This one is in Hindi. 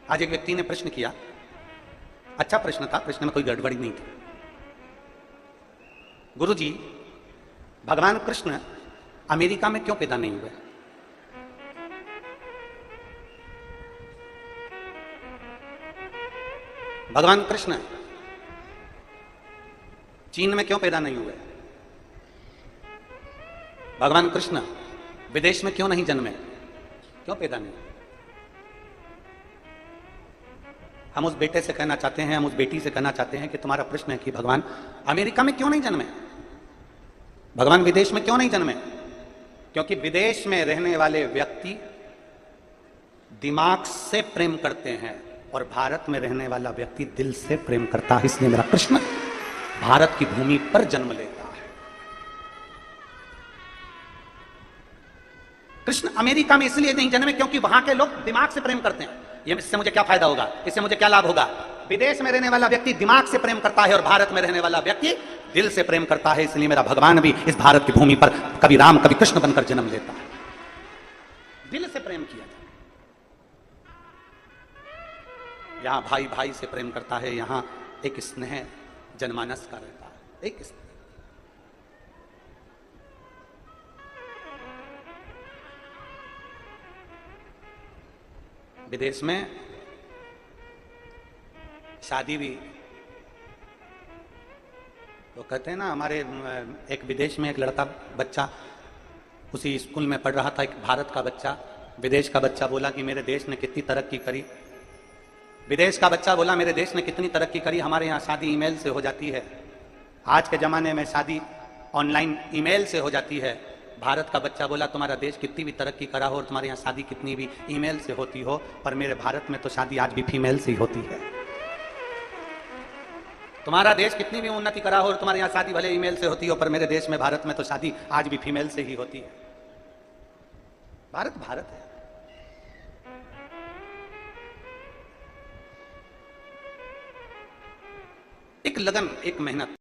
आज एक व्यक्ति ने प्रश्न किया, अच्छा प्रश्न था, प्रश्न में कोई गड़बड़ी नहीं थी। गुरुजी, भगवान कृष्ण अमेरिका में क्यों पैदा नहीं हुए? भगवान कृष्ण चीन में क्यों पैदा नहीं हुए? भगवान कृष्ण विदेश में क्यों नहीं जन्मे? क्यों पैदा नहीं? हम उस बेटे से कहना चाहते हैं, हम उस बेटी से कहना चाहते हैं कि तुम्हारा प्रश्न है कि भगवान अमेरिका में क्यों नहीं जन्मे, भगवान विदेश में क्यों नहीं जन्मे? क्योंकि विदेश में रहने वाले व्यक्ति दिमाग से प्रेम करते हैं और भारत में रहने वाला व्यक्ति दिल से प्रेम करता है। इसलिए मेरा कृष्ण भारत की भूमि पर जन्म लेता है। कृष्ण अमेरिका में इसलिए नहीं जन्मे क्योंकि वहां के लोग दिमाग से प्रेम करते हैं। ये इससे मुझे क्या फायदा होगा, इससे मुझे क्या लाभ होगा? विदेश में रहने वाला व्यक्ति दिमाग से प्रेम करता है और भारत में रहने वाला व्यक्ति दिल से प्रेम करता है। इसलिए मेरा भगवान भी इस भारत की भूमि पर कभी राम कभी कृष्ण बनकर जन्म लेता है। दिल से प्रेम किया जाए। यहां भाई भाई से प्रेम करता है, यहां एक स्नेह जनमानस का रहता है, एक स्नेह। विदेश में शादी भी, वो कहते हैं ना, हमारे एक विदेश में एक लड़का बच्चा उसी स्कूल में पढ़ रहा था, एक भारत का बच्चा, विदेश का बच्चा बोला कि मेरे देश ने कितनी तरक्की करी। विदेश का बच्चा बोला मेरे देश ने कितनी तरक्की करी, हमारे यहाँ शादी ईमेल से हो जाती है, आज के ज़माने में शादी ऑनलाइन ईमेल से हो जाती है। भारत का बच्चा बोला तुम्हारा देश कितनी भी तरक्की करा हो और तुम्हारे यहाँ शादी कितनी भी ईमेल से होती हो, पर मेरे भारत में तो शादी आज भी फीमेल से ही होती है। तुम्हारा देश कितनी भी उन्नति करा हो और तुम्हारे यहाँ शादी भले ईमेल से होती हो, पर मेरे देश में भारत में तो शादी आज भी फीमेल से ही होती है। भारत भारत है। एक लगन, एक मेहनत।